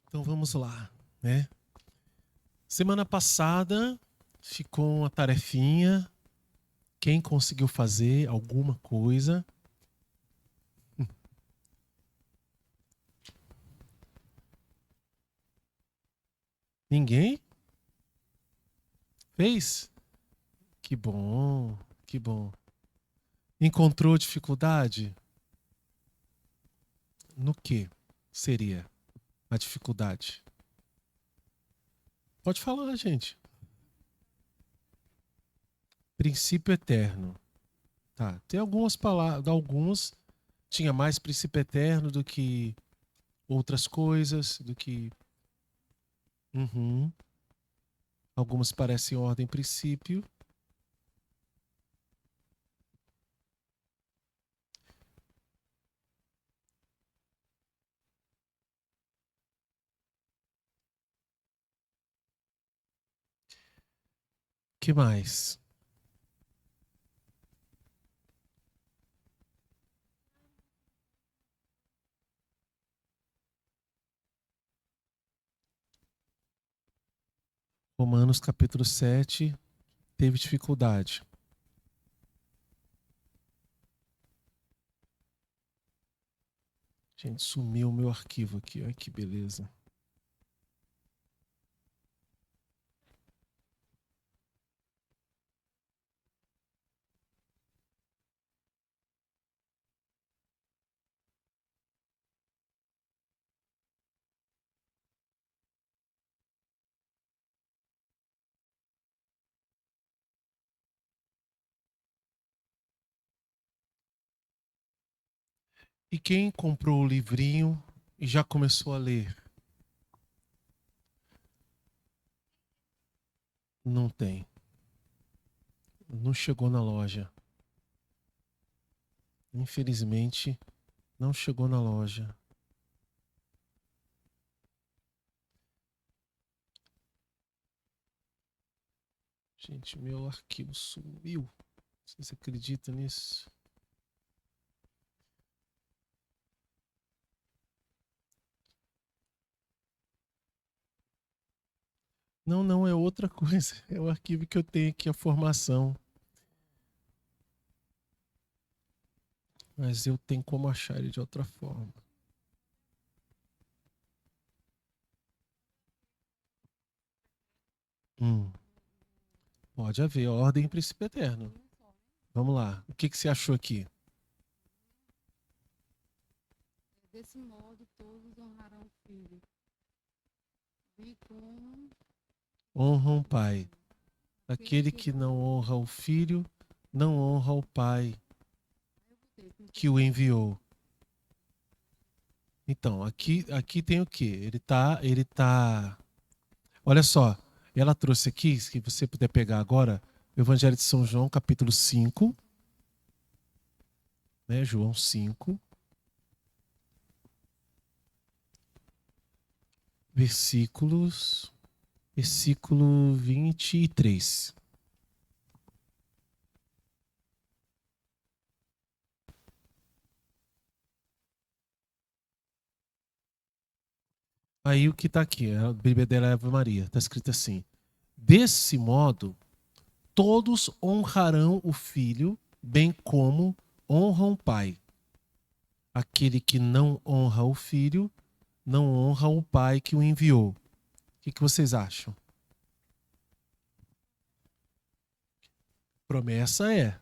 Então vamos lá, né? Semana passada ficou uma tarefinha. Quem conseguiu fazer alguma coisa? Ninguém fez? Que bom, que bom. Encontrou dificuldade? No que seria a dificuldade? Pode falar, gente. Princípio eterno. Tá. Tem algumas palavras, alguns tinha mais princípio eterno do que outras coisas, do que Uhum. Algumas parecem ordem princípio. Que mais? Romanos capítulo 7 teve dificuldade. Gente, sumiu o meu arquivo aqui. Olha que beleza. E quem comprou o livrinho e já começou a ler? Não tem. Não chegou na loja. Infelizmente, não chegou na loja. Gente, meu arquivo sumiu. Vocês acreditam nisso? Não, não, é outra coisa. É o arquivo que eu tenho aqui, a formação. Mas eu tenho como achar ele de outra forma. Hum, Pode haver ordem em princípio eterno. Vamos lá. O que você achou aqui? Desse modo, todos honrarão o filho. E como Honra o pai. aquele Aquele que que não não honra, honra o filho, não honra o pai eu vou ter que o enviou. Então, aqui tem o quê? Ele tá. Olha só, ela trouxe aqui, se você puder pegar agora, o Evangelho de São João, capítulo 5, né? João 5, versículo 23. Aí o que está aqui? A Bíblia dela é Ave Maria. Está escrito assim: desse modo, todos honrarão o filho, bem como honram o pai. Aquele que não honra o filho, não honra o pai que o enviou. O que vocês acham? Promessa é,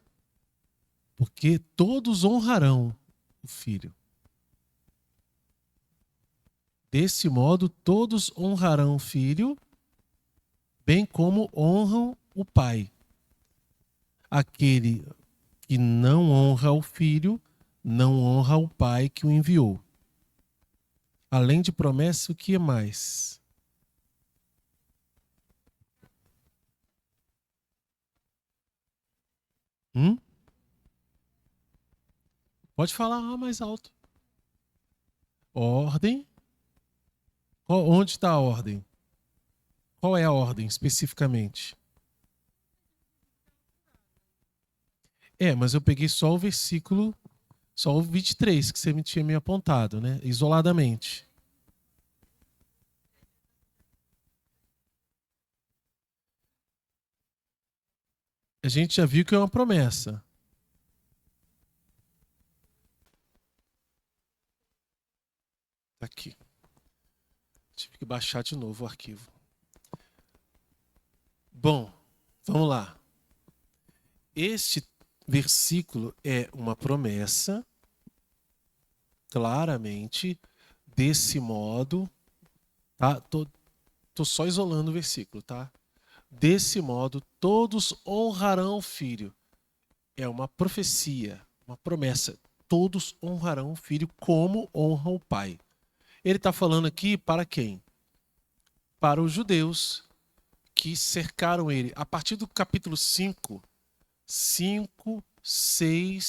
porque todos honrarão o filho. Desse modo, todos honrarão o filho, bem como honram o pai. Aquele que não honra o filho, não honra o pai que o enviou. Além de promessa, o que mais? Hum? Pode falar mais alto. Ordem. Onde está a ordem? Qual é a ordem especificamente? Mas eu peguei só o versículo, só o 23 que você me tinha me apontado, né? Isoladamente. a gente já viu que é uma promessa. Tá aqui. Tive que baixar de novo o arquivo. Bom, vamos lá. Este versículo é uma promessa, claramente, desse modo, tá? Tô só isolando o versículo, tá? Desse modo, todos honrarão o filho. É uma profecia, uma promessa. Todos honrarão o filho como honram o pai. Ele está falando aqui para quem? Para os judeus que cercaram ele. A partir do capítulo 5 e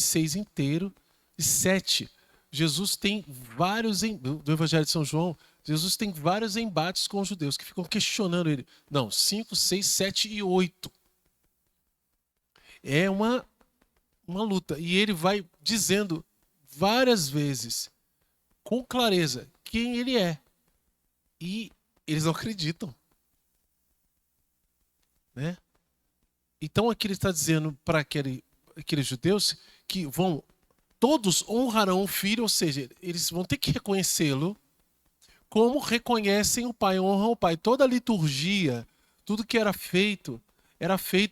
6 inteiro, e 7, Jesus tem vários, do Evangelho de São João, Jesus tem vários embates com os judeus que ficam questionando ele. Não, 5, 6, 7 e 8. É uma luta. E ele vai dizendo várias vezes, com clareza, quem ele é. E eles não acreditam. Né? Então aqui ele está dizendo para aqueles judeus que todos honrarão o filho, ou seja, eles vão ter que reconhecê-lo como reconhecem o pai, honram o pai. Toda a liturgia, tudo que era feito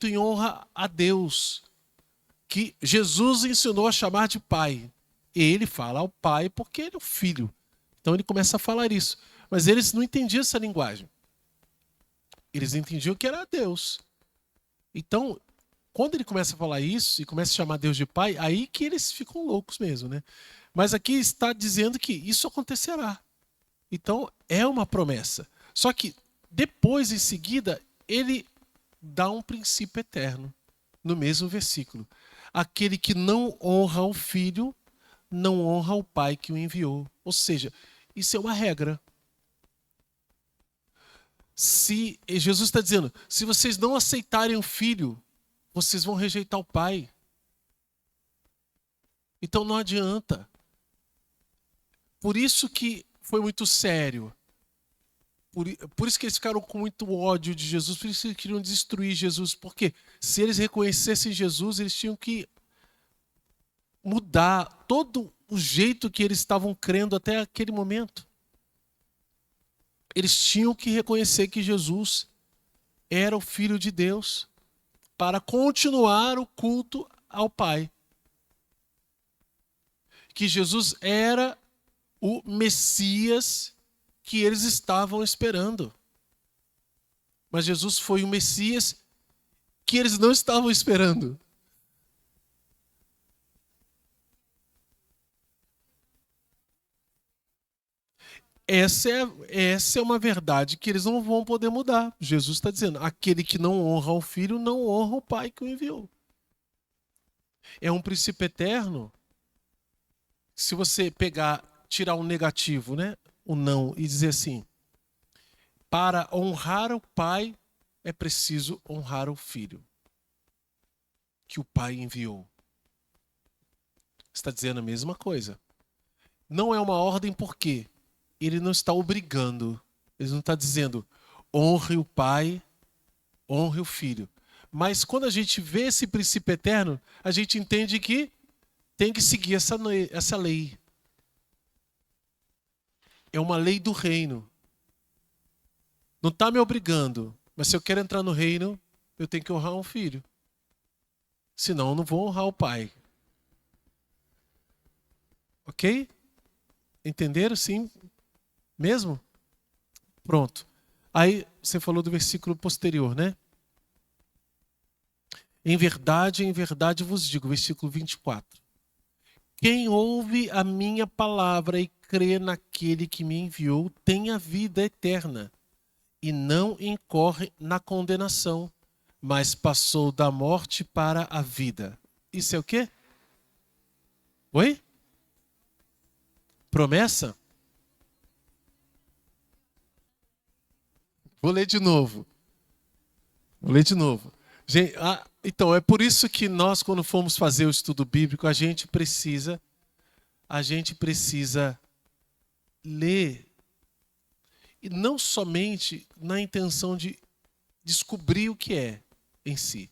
em honra a Deus, que Jesus ensinou a chamar de pai. Ele fala ao pai porque ele é o filho. Então ele começa a falar isso. Mas eles não entendiam essa linguagem. Eles entendiam que era Deus. Então, quando ele começa a falar isso e começa a chamar Deus de pai, aí que eles ficam loucos mesmo, né? Mas aqui está dizendo que isso acontecerá. Então, é uma promessa. Só que depois, em seguida, ele dá um princípio eterno no mesmo versículo. Aquele que não honra o filho, não honra o pai que o enviou. Ou seja, isso é uma regra. Jesus está dizendo, se vocês não aceitarem o filho, vocês vão rejeitar o pai. Então não adianta. Por isso que foi muito sério. Por isso que eles ficaram com muito ódio de Jesus, por isso que eles queriam destruir Jesus. Porque se eles reconhecessem Jesus, eles tinham que mudar todo o jeito que eles estavam crendo até aquele momento. Eles tinham que reconhecer que Jesus era o Filho de Deus para continuar o culto ao Pai. Que Jesus era o Messias que eles estavam esperando. Mas Jesus foi o Messias que eles não estavam esperando. Essa é uma verdade que eles não vão poder mudar. Jesus está dizendo, aquele que não honra o Filho, não honra o Pai que o enviou. É um princípio eterno. Se você tirar um negativo, né? O não, e dizer assim, para honrar o Pai, é preciso honrar o Filho que o Pai enviou. Está dizendo a mesma coisa. Não é uma ordem porque ele não está obrigando. Ele não está dizendo honre o Pai, honre o Filho. Mas quando a gente vê esse princípio eterno, a gente entende que tem que seguir essa lei. É uma lei do reino. Não está me obrigando, mas se eu quero entrar no reino, eu tenho que honrar um filho. Senão eu não vou honrar o pai. Ok? Entenderam? Sim? Mesmo? Pronto. Aí você falou do versículo posterior, né? Em verdade vos digo, versículo 24. Quem ouve a minha palavra e crê naquele que me enviou, tem a vida eterna e não incorre na condenação, mas passou da morte para a vida. Isso é o quê? Oi? Promessa? Vou ler de novo. Gente, então, é por isso que nós, quando formos fazer o estudo bíblico, a gente precisa ler, e não somente na intenção de descobrir o que é em si,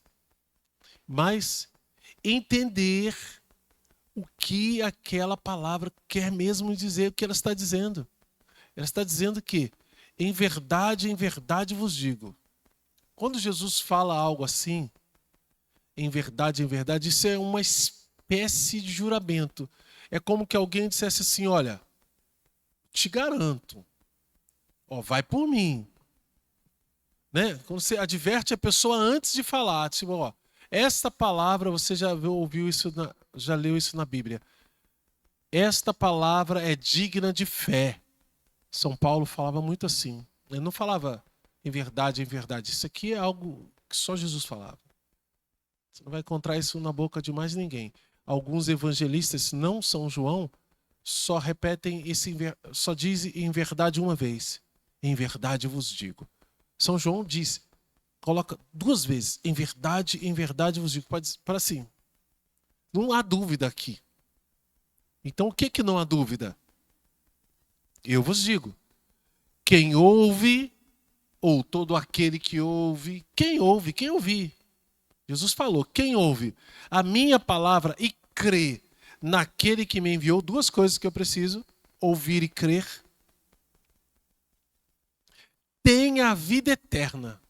mas entender o que aquela palavra quer mesmo dizer, o que ela está dizendo. Ela está dizendo que, em verdade vos digo. Quando Jesus fala algo assim, em verdade, isso é uma espécie de juramento. É como que alguém dissesse assim, olha, te garanto, ó, vai por mim. Né? Quando você adverte a pessoa antes de falar, tipo, ó, esta palavra, você já ouviu isso, já leu isso na Bíblia. Esta palavra é digna de fé. São Paulo falava muito assim. Ele não falava em verdade. Isso aqui é algo que só Jesus falava. Você não vai encontrar isso na boca de mais ninguém. Alguns evangelistas, não São João, só repetem só dizem em verdade uma vez. Em verdade vos digo. São João diz, coloca 2 vezes, em verdade vos digo. Para assim, não há dúvida aqui. Então o que não há dúvida? Eu vos digo, quem ouve, ou todo aquele que ouve, quem ouvir. Jesus falou, quem ouve a minha palavra e crê naquele que me enviou, 2 coisas que eu preciso, ouvir e crer, tem a vida eterna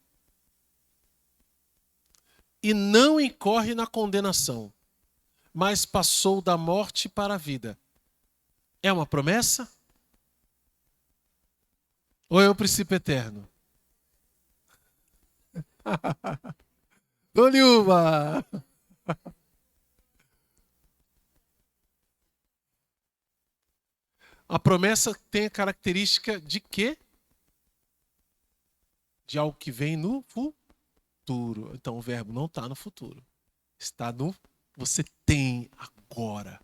e não incorre na condenação, mas passou da morte para a vida. É uma promessa? Ou é o princípio eterno? Dou-lhe uma! A promessa tem a característica de quê? De algo que vem no futuro. Então o verbo não está no futuro. Está no... Você tem agora.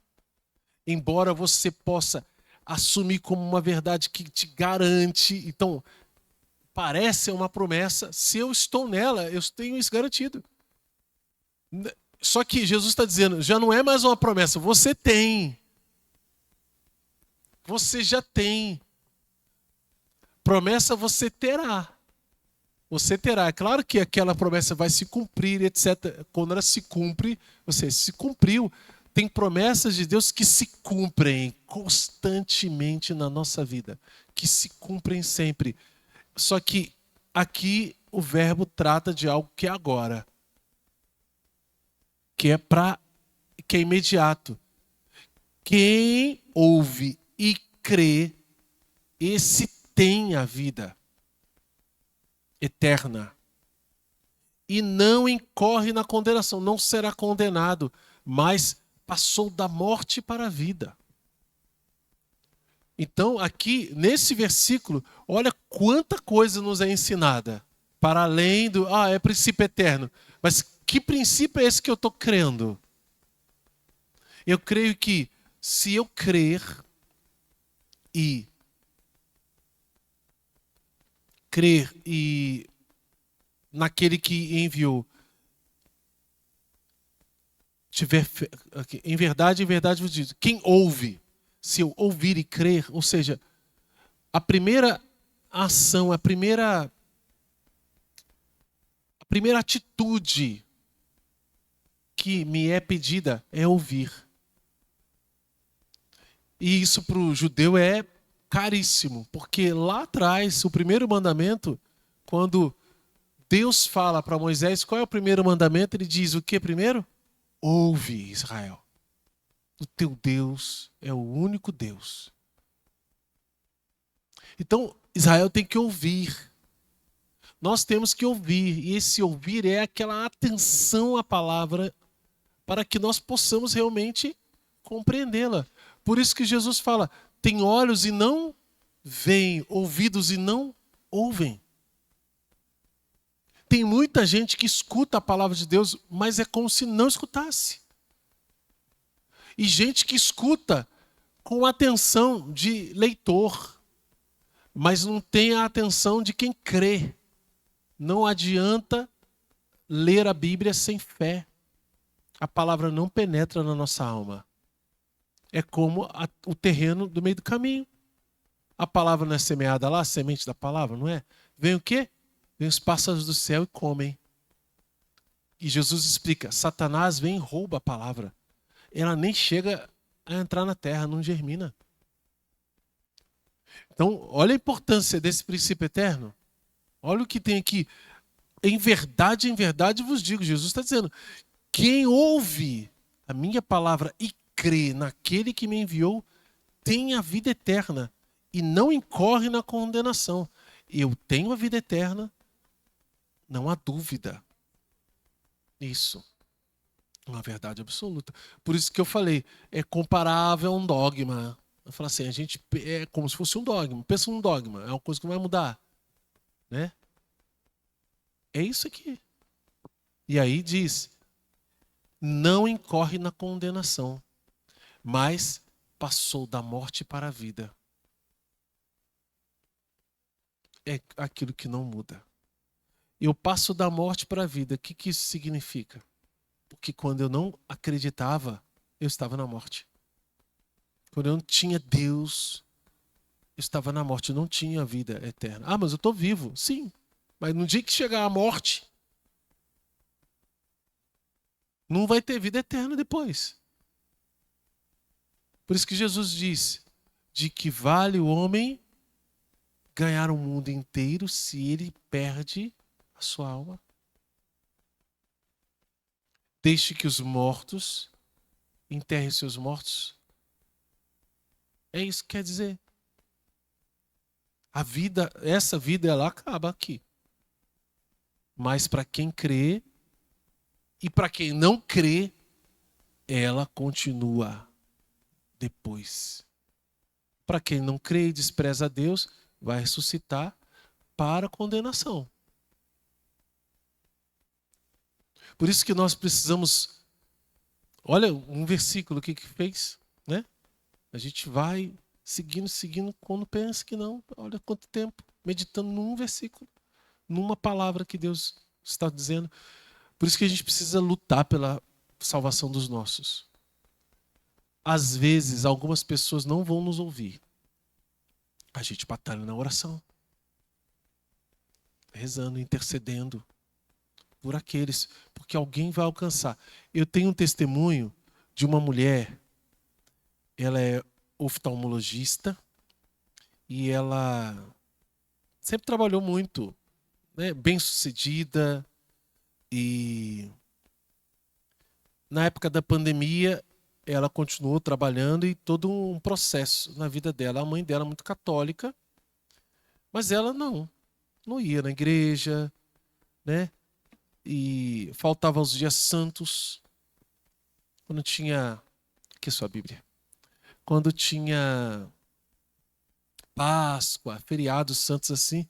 Embora você possa assumir como uma verdade que te garante. Então, parece uma promessa. Se eu estou nela, eu tenho isso garantido. Só que Jesus está dizendo, já não é mais uma promessa. Você tem. Você já tem. Promessa você terá. Você terá. É claro que aquela promessa vai se cumprir, etc. Quando ela se cumpre, você se cumpriu. Tem promessas de Deus que se cumprem constantemente na nossa vida. Que se cumprem sempre. Só que aqui o verbo trata de algo que é agora. Que é imediato. Quem ouve e crê, esse tem a vida eterna. E não incorre na condenação, não será condenado, mas passou da morte para a vida. Então, aqui, nesse versículo, olha quanta coisa nos é ensinada. Para além do, é princípio eterno. Mas que princípio é esse que eu estou crendo? Eu creio que se eu crer e naquele que enviou tiver fé, em verdade vos digo, quem ouve, se eu ouvir e crer, ou seja, a primeira ação, a primeira atitude que me é pedida é ouvir. E isso para o judeu é caríssimo, porque lá atrás, o primeiro mandamento, quando Deus fala para Moisés, qual é o primeiro mandamento? Ele diz o que primeiro? Ouve, Israel. O teu Deus é o único Deus. Então, Israel tem que ouvir. Nós temos que ouvir. E esse ouvir é aquela atenção à palavra para que nós possamos realmente compreendê-la. Por isso que Jesus fala, tem olhos e não veem, ouvidos e não ouvem. Tem muita gente que escuta a palavra de Deus, mas é como se não escutasse. E gente que escuta com atenção de leitor, mas não tem a atenção de quem crê. Não adianta ler a Bíblia sem fé. A palavra não penetra na nossa alma. É como o terreno do meio do caminho. A palavra não é semeada lá, a semente da palavra, não é? Vem o quê? Vem os pássaros do céu e comem. E Jesus explica, Satanás vem e rouba a palavra. Ela nem chega a entrar na terra, não germina. Então, olha a importância desse princípio eterno. Olha o que tem aqui. Em verdade vos digo, Jesus está dizendo, quem ouve a minha palavra e crê naquele que me enviou, tem a vida eterna e não incorre na condenação. Eu tenho a vida eterna, não há dúvida. Isso. Uma verdade absoluta. Por isso que eu falei, é comparável a um dogma. Eu falo assim, a gente é como se fosse um dogma. Pensa num dogma, é uma coisa que não vai mudar, né? É isso aqui. E aí diz, não incorre na condenação, mas passou da morte para a vida. É aquilo que não muda. Eu passo da morte para a vida. O que isso significa? Porque quando eu não acreditava, eu estava na morte. Quando eu não tinha Deus, eu estava na morte, eu não tinha vida eterna. Ah, mas eu estou vivo. Sim, mas no dia que chegar a morte, não vai ter vida eterna depois. Por isso que Jesus diz, de que vale o homem ganhar o mundo inteiro se ele perde a sua alma. Deixe que os mortos enterrem seus mortos. É isso que quer dizer. A vida, essa vida, ela acaba aqui. Mas para quem crê e para quem não crê, ela continua depois. Para quem não crê e despreza a Deus, vai ressuscitar para a condenação. Por isso que nós precisamos. Olha um versículo aqui que fez, né? A gente vai seguindo, quando pensa que não. Olha quanto tempo meditando num versículo, numa palavra que Deus está dizendo. Por isso que a gente precisa lutar pela salvação dos nossos. Às vezes, algumas pessoas não vão nos ouvir. A gente batalha na oração, rezando, intercedendo por aqueles, porque alguém vai alcançar. Eu tenho um testemunho de uma mulher, ela é oftalmologista e ela sempre trabalhou muito, né, bem-sucedida, e na época da pandemia ela continuou trabalhando e todo um processo na vida dela. A mãe dela é muito católica, mas ela não ia na igreja, né? E faltava os dias santos, quando tinha, que é sua Bíblia? Quando tinha Páscoa, feriados santos assim,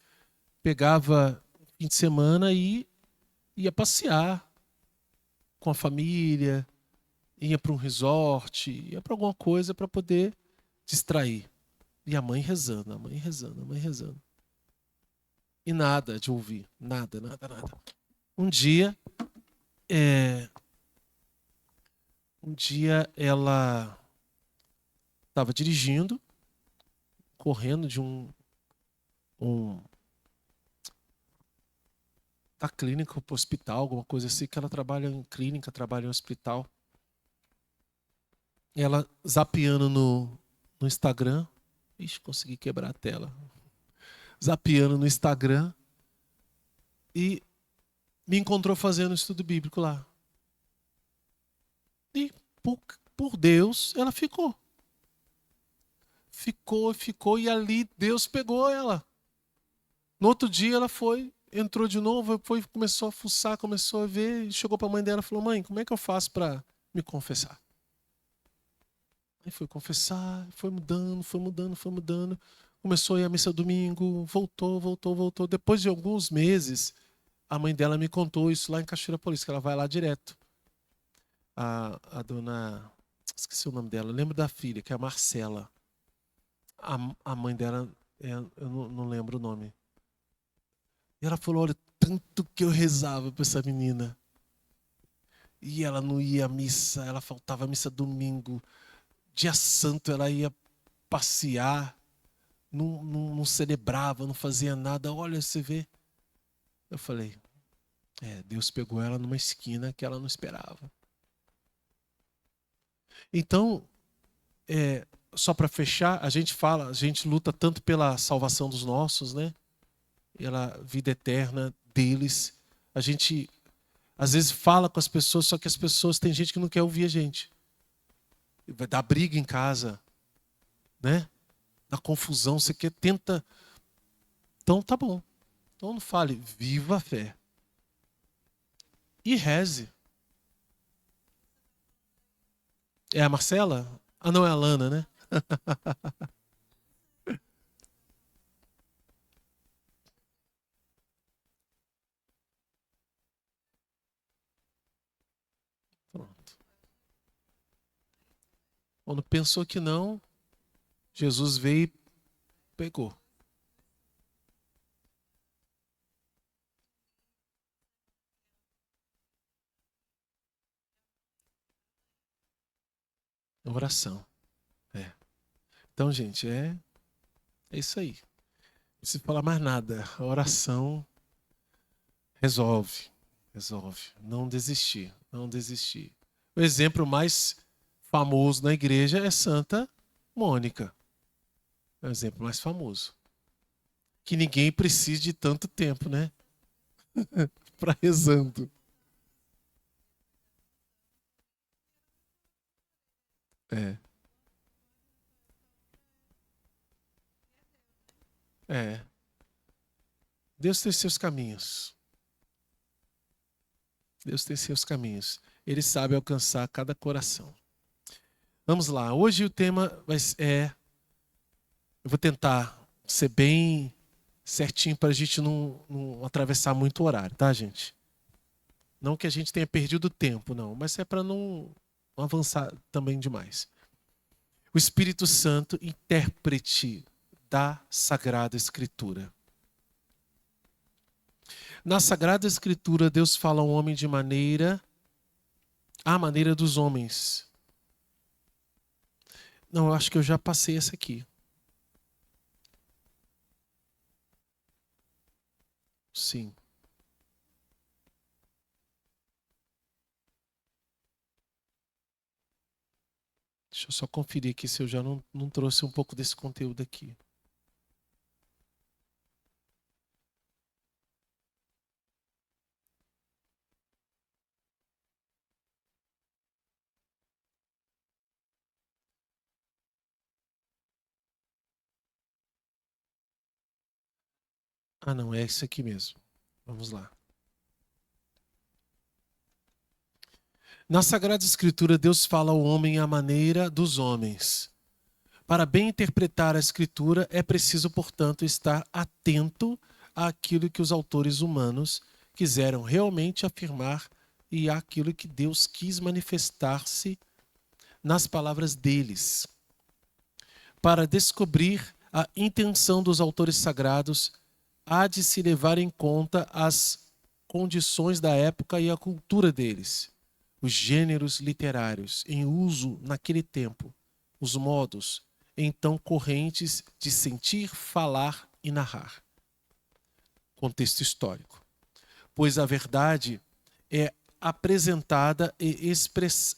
pegava fim de semana e ia passear com a família, ia para um resort, ia para alguma coisa para poder distrair. E a mãe rezando, a mãe rezando, a mãe rezando. E nada de ouvir, nada. Um dia, ela estava dirigindo, correndo de da clínica para o hospital, alguma coisa assim, que ela trabalha em clínica, trabalha em hospital. Ela zapeando no Instagram. Ixi, consegui quebrar a tela. Zapeando no Instagram. E me encontrou fazendo estudo bíblico lá. E por Deus, ela ficou. Ficou, e ali Deus pegou ela. No outro dia ela entrou de novo, começou a fuçar, começou a ver, e chegou para a mãe dela e falou: mãe, como é que eu faço para me confessar? Aí foi confessar, foi mudando. Começou a ir à missa domingo, voltou. Depois de alguns meses, a mãe dela me contou isso lá em Cachoeira Paulista, que ela vai lá direto. A dona... Esqueci o nome dela. Lembro da filha, que é a Marcela. A mãe dela, eu não lembro o nome. E ela falou, olha, tanto que eu rezava para essa menina. E ela não ia à missa, ela faltava à missa domingo. Dia santo ela ia passear, não celebrava, não fazia nada. Olha, você vê. Eu falei, Deus pegou ela numa esquina que ela não esperava. Então, só para fechar, a gente luta tanto pela salvação dos nossos, né? Pela vida eterna deles. A gente às vezes fala com as pessoas, só que as pessoas, tem gente que não quer ouvir a gente. Vai dar briga em casa, né? Dá confusão, você quer, tenta. Então tá bom. Então não fale, viva a fé. E reze. É a Marcela? Ah, não, é a Lana, né? Pronto. Quando pensou que não, Jesus veio e pegou. Oração. É. Então, gente, é isso aí. Não precisa falar mais nada. A oração resolve. Resolve. Não desistir. Não desistir. O exemplo mais famoso na igreja é Santa Mônica. É o exemplo mais famoso. Que ninguém precisa de tanto tempo, né? Para rezando. É. É. Deus tem seus caminhos. Deus tem seus caminhos. Ele sabe alcançar cada coração. Vamos lá. Hoje o tema eu vou tentar ser bem certinho para a gente não atravessar muito o horário, tá, gente? Não que a gente tenha perdido tempo, não, mas é para não avançar também demais. O Espírito Santo, intérprete da Sagrada Escritura. Na Sagrada Escritura, Deus fala ao homem à maneira dos homens. Não, eu acho que eu já passei essa aqui. Sim. Deixa eu só conferir aqui se eu já não trouxe um pouco desse conteúdo aqui. Ah, não, é isso aqui mesmo. Vamos lá. Na Sagrada Escritura, Deus fala ao homem à maneira dos homens. Para bem interpretar a Escritura, é preciso, portanto, estar atento àquilo que os autores humanos quiseram realmente afirmar e àquilo que Deus quis manifestar-se nas palavras deles. Para descobrir a intenção dos autores sagrados, há de se levar em conta as condições da época e a cultura deles, os gêneros literários em uso naquele tempo, os modos então correntes de sentir, falar e narrar. Contexto histórico. Pois a verdade é apresentada e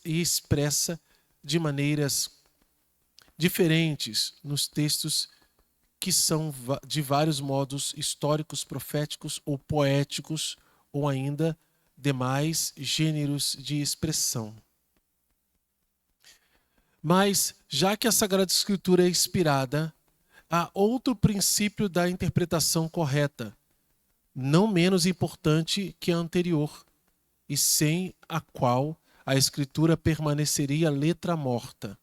expressa de maneiras diferentes nos textos que são de vários modos históricos, proféticos ou poéticos, ou ainda demais gêneros de expressão. Mas, já que a Sagrada Escritura é inspirada, há outro princípio da interpretação correta, não menos importante que a anterior, e sem a qual a Escritura permaneceria letra morta.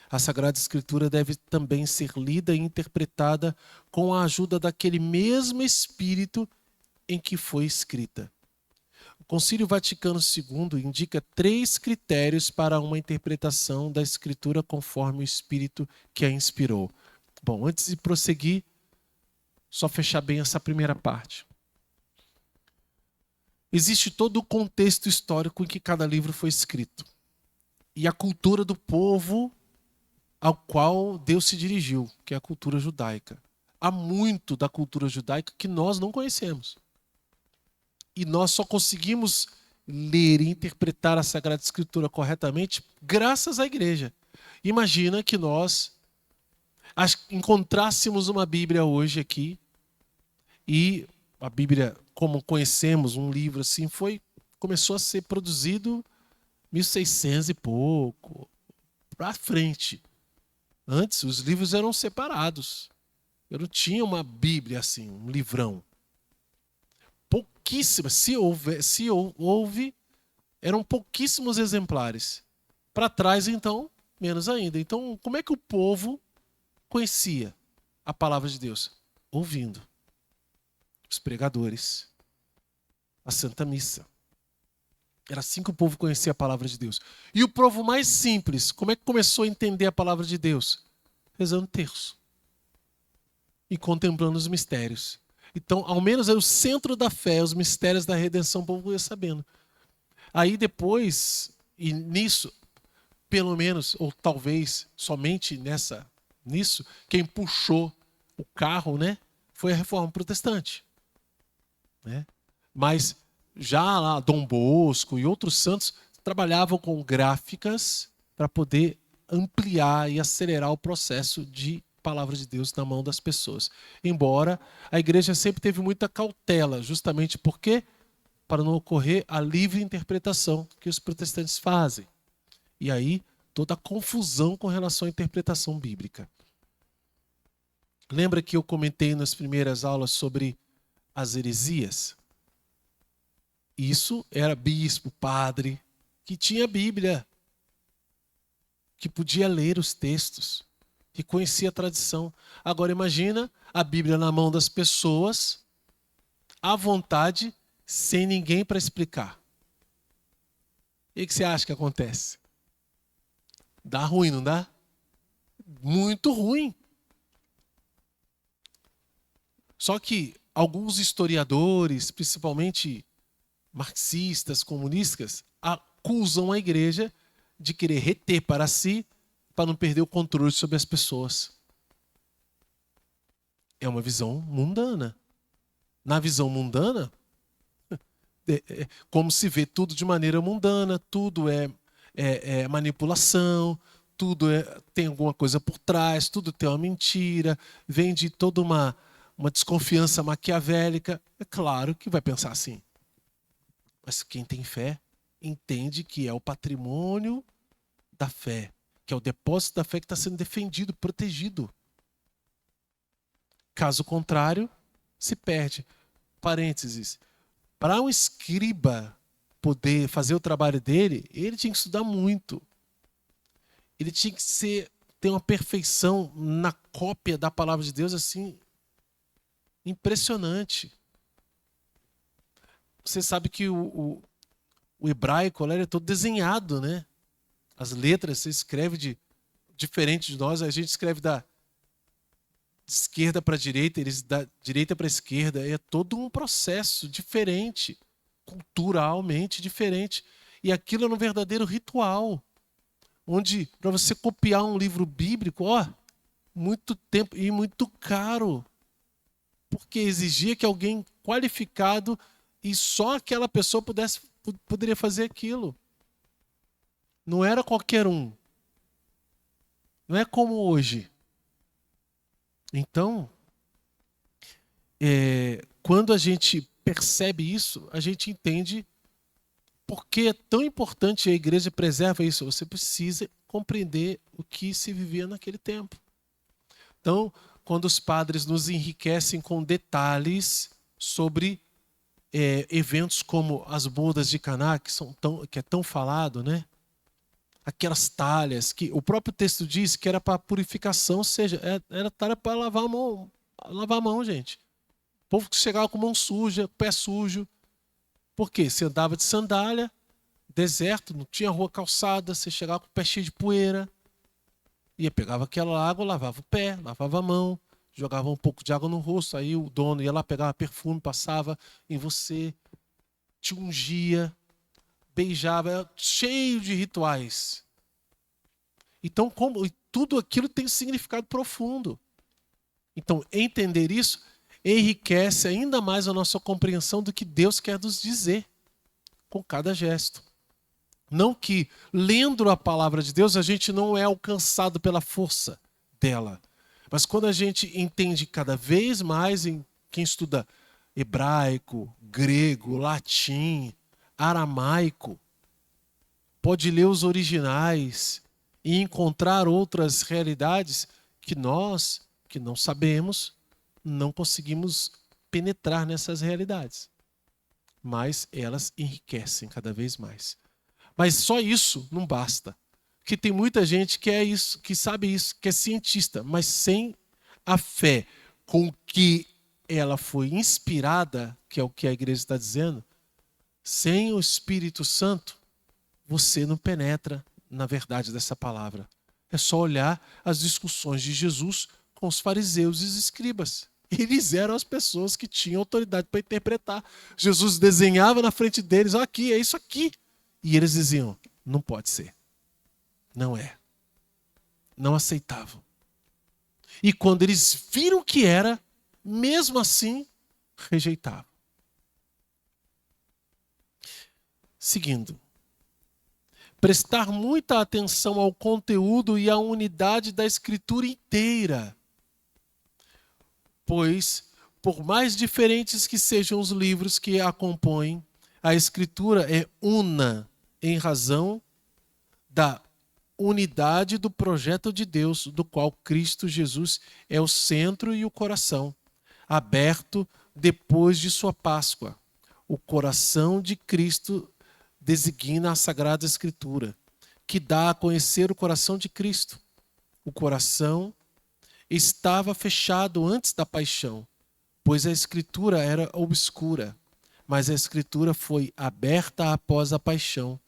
A Sagrada Escritura deve também ser lida e interpretada com a ajuda daquele mesmo Espírito em que foi escrita. O Concílio Vaticano II indica 3 critérios para uma interpretação da Escritura conforme o Espírito que a inspirou. Bom, antes de prosseguir, só fechar bem essa primeira parte. Existe todo o contexto histórico em que cada livro foi escrito. E a cultura do povo ao qual Deus se dirigiu, que é a cultura judaica. Há muito da cultura judaica que nós não conhecemos. E nós só conseguimos ler e interpretar a Sagrada Escritura corretamente graças à igreja. Imagina que nós encontrássemos uma Bíblia hoje aqui e a Bíblia, como conhecemos, um livro assim, começou a ser produzido 1600 e pouco, para frente. Antes, os livros eram separados. Eu não tinha uma Bíblia assim, um livrão. Pouquíssimas, se houve, eram pouquíssimos exemplares. Para trás, então, menos ainda. Então, como é que o povo conhecia a palavra de Deus? Ouvindo. Os pregadores. A Santa Missa. Era assim que o povo conhecia a palavra de Deus. E o povo mais simples, como é que começou a entender a palavra de Deus? Rezando terço. E contemplando os mistérios. Então, ao menos era o centro da fé, os mistérios da redenção, o povo ia sabendo. Aí depois, e nisso, pelo menos, ou talvez somente nisso, quem puxou o carro, né, foi a Reforma Protestante. Né? Mas já lá, Dom Bosco e outros santos trabalhavam com gráficas para poder ampliar e acelerar o processo de palavra de Deus na mão das pessoas. Embora a igreja sempre teve muita cautela, justamente porque para não ocorrer a livre interpretação que os protestantes fazem. E aí toda a confusão com relação à interpretação bíblica. Lembra que eu comentei nas primeiras aulas sobre as heresias? Isso era bispo, padre, que tinha Bíblia, que podia ler os textos, que conhecia a tradição. Agora imagina a Bíblia na mão das pessoas, à vontade, sem ninguém para explicar. E o que você acha que acontece? Dá ruim, não dá? Muito ruim. Só que alguns historiadores, principalmente marxistas, comunistas, acusam a igreja de querer reter para si, para não perder o controle sobre as pessoas. É uma visão mundana. Na visão mundana, como se vê tudo de maneira mundana, tudo é manipulação, tudo tem alguma coisa por trás, tudo tem uma mentira, vem de toda uma desconfiança maquiavélica. É claro que vai pensar assim. Mas quem tem fé entende que é o patrimônio da fé, que é o depósito da fé que está sendo defendido, protegido. Caso contrário, se perde. Parênteses. Para um escriba poder fazer o trabalho dele, ele tinha que estudar muito. Ele tinha que ter uma perfeição na cópia da palavra de Deus assim impressionante. Você sabe que o hebraico ele é todo desenhado, né? As letras você escreve diferente de nós, a gente escreve de esquerda para direita, eles da direita para esquerda, é todo um processo diferente, culturalmente diferente. E aquilo é um verdadeiro ritual, onde para você copiar um livro bíblico, muito tempo e muito caro, porque exigia que alguém qualificado e só aquela pessoa poderia fazer aquilo. Não era qualquer um. Não é como hoje. Então, quando a gente percebe isso, a gente entende por que é tão importante a igreja preserva isso. Você precisa compreender o que se vivia naquele tempo. Então, quando os padres nos enriquecem com detalhes sobre eventos como as bodas de Caná, que é tão falado, né? Aquelas talhas que o próprio texto diz que era para purificação, ou seja, era talha para lavar a mão, gente. O povo que chegava com mão suja, pé sujo. Por quê? Você andava de sandália, deserto, não tinha rua calçada, você chegava com o pé cheio de poeira, pegava aquela água, lavava o pé, lavava a mão, jogava um pouco de água no rosto, aí o dono ia lá, pegava perfume, passava em você, te ungia, beijava, cheio de rituais. Então, tudo aquilo tem um significado profundo. Então, entender isso enriquece ainda mais a nossa compreensão do que Deus quer nos dizer com cada gesto. Não que, lendo a palavra de Deus, a gente não é alcançado pela força dela. Mas quando a gente entende cada vez mais, em quem estuda hebraico, grego, latim, aramaico, pode ler os originais e encontrar outras realidades que nós, que não sabemos, não conseguimos penetrar nessas realidades. Mas elas enriquecem cada vez mais. Mas só isso não basta. Porque tem muita gente que é isso, que sabe isso, que é cientista, mas sem a fé com que ela foi inspirada, que é o que a igreja está dizendo, sem o Espírito Santo, você não penetra na verdade dessa palavra. É só olhar as discussões de Jesus com os fariseus e os escribas. Eles eram as pessoas que tinham autoridade para interpretar. Jesus desenhava na frente deles, ó, aqui, é isso aqui. E eles diziam, não pode ser. Não é. Não aceitavam. E quando eles viram que era, mesmo assim, rejeitavam. Seguindo. Prestar muita atenção ao conteúdo e à unidade da Escritura inteira. Pois, por mais diferentes que sejam os livros que a compõem, a Escritura é una em razão da unidade do projeto de Deus, do qual Cristo Jesus é o centro e o coração, aberto depois de sua Páscoa. O coração de Cristo designa a Sagrada Escritura, que dá a conhecer o coração de Cristo. O coração estava fechado antes da paixão, pois a Escritura era obscura, mas a Escritura foi aberta após a paixão,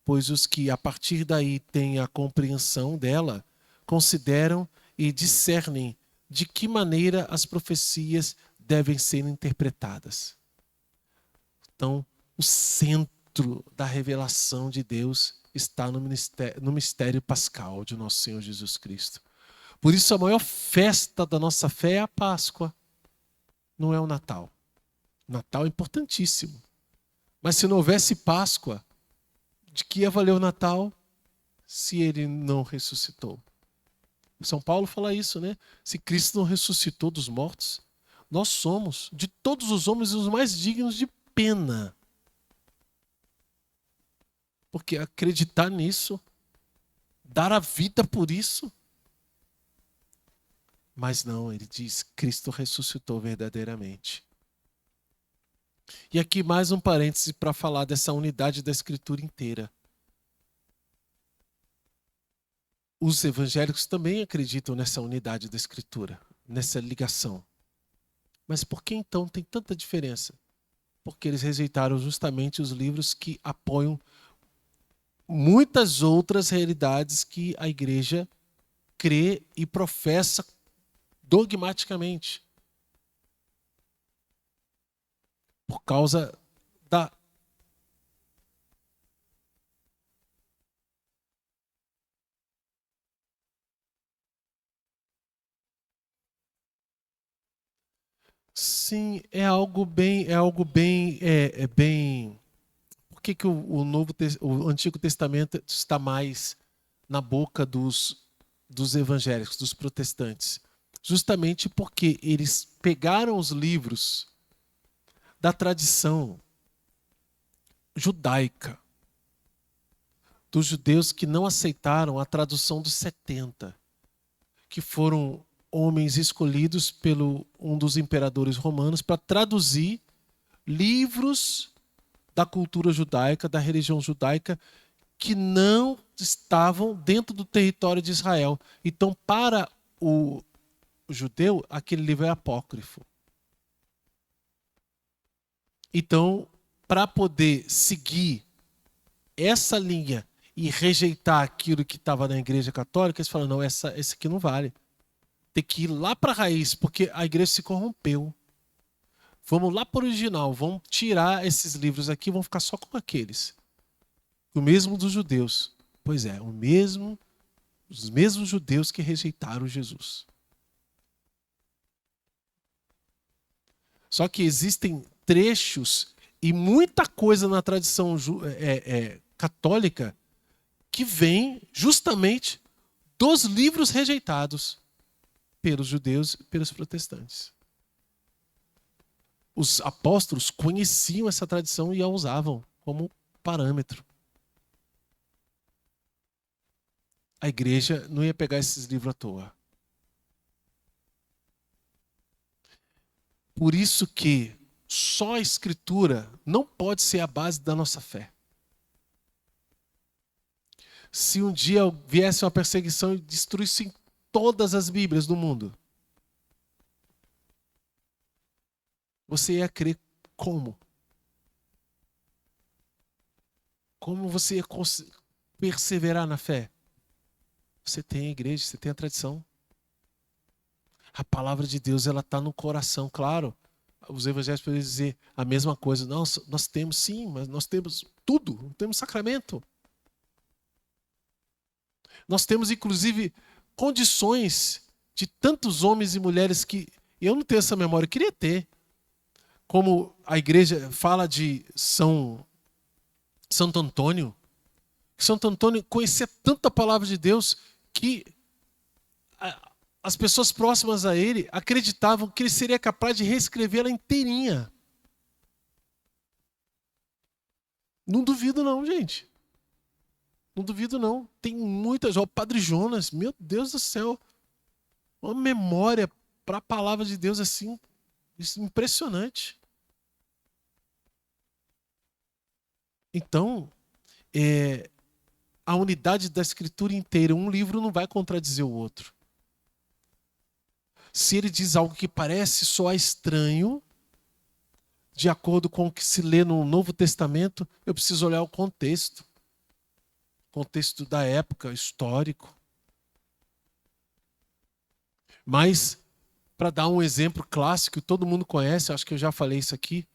pois os que a partir daí têm a compreensão dela, consideram e discernem de que maneira as profecias devem ser interpretadas. Então, o centro da revelação de Deus está no mistério pascal de nosso Senhor Jesus Cristo. Por isso, a maior festa da nossa fé é a Páscoa, não é o Natal. O Natal é importantíssimo. Mas se não houvesse Páscoa, de que ia valer o Natal se ele não ressuscitou? São Paulo fala isso, né? Se Cristo não ressuscitou dos mortos, nós somos, de todos os homens, os mais dignos de pena. Porque acreditar nisso, dar a vida por isso. Mas não, ele diz, Cristo ressuscitou verdadeiramente. E aqui mais um parêntese para falar dessa unidade da Escritura inteira. Os evangélicos também acreditam nessa unidade da Escritura, nessa ligação. Mas por que então tem tanta diferença? Porque eles rejeitaram justamente os livros que apoiam muitas outras realidades que a igreja crê e professa dogmaticamente. Por causa da Sim, é bem. Por que o Antigo Testamento está mais na boca dos evangélicos, dos protestantes? Justamente porque eles pegaram os livros da tradição judaica, dos judeus que não aceitaram a tradução dos 70, que foram homens escolhidos pelo um dos imperadores romanos para traduzir livros da cultura judaica, da religião judaica, que não estavam dentro do território de Israel. Então, para o judeu, aquele livro é apócrifo. Então, para poder seguir essa linha e rejeitar aquilo que estava na igreja católica, eles falam, não, esse aqui não vale. Tem que ir lá para a raiz, porque a igreja se corrompeu. Vamos lá para o original, vamos tirar esses livros aqui, vamos ficar só com aqueles. O mesmo dos judeus. Pois é, os mesmos judeus que rejeitaram Jesus. Só que existem trechos e muita coisa na tradição católica que vem justamente dos livros rejeitados pelos judeus e pelos protestantes. Os apóstolos conheciam essa tradição e a usavam como parâmetro. A igreja não ia pegar esses livros à toa. Por isso que só a Escritura não pode ser a base da nossa fé. Se um dia viesse uma perseguição e destruísse todas as Bíblias do mundo, você ia crer como? Como você ia perseverar na fé? Você tem a igreja, você tem a tradição. A palavra de Deus, ela está no coração, claro. Os evangelhos podem dizer a mesma coisa. Nós temos sim, mas nós temos tudo. Temos sacramento. Nós temos, inclusive, condições de tantos homens e mulheres que eu não tenho essa memória, eu queria ter. Como a igreja fala de Santo Antônio. Santo Antônio conhecia tanto a palavra de Deus que as pessoas próximas a ele acreditavam que ele seria capaz de reescrevê-la inteirinha. Não duvido não, gente. Não duvido não. Tem muitas. O Padre Jonas, meu Deus do céu. Uma memória para a palavra de Deus assim, impressionante. Então, a unidade da Escritura inteira, um livro não vai contradizer o outro. Se ele diz algo que parece soar estranho, de acordo com o que se lê no Novo Testamento, eu preciso olhar o contexto da época, histórico. Mas, para dar um exemplo clássico que todo mundo conhece, acho que eu já falei isso aqui,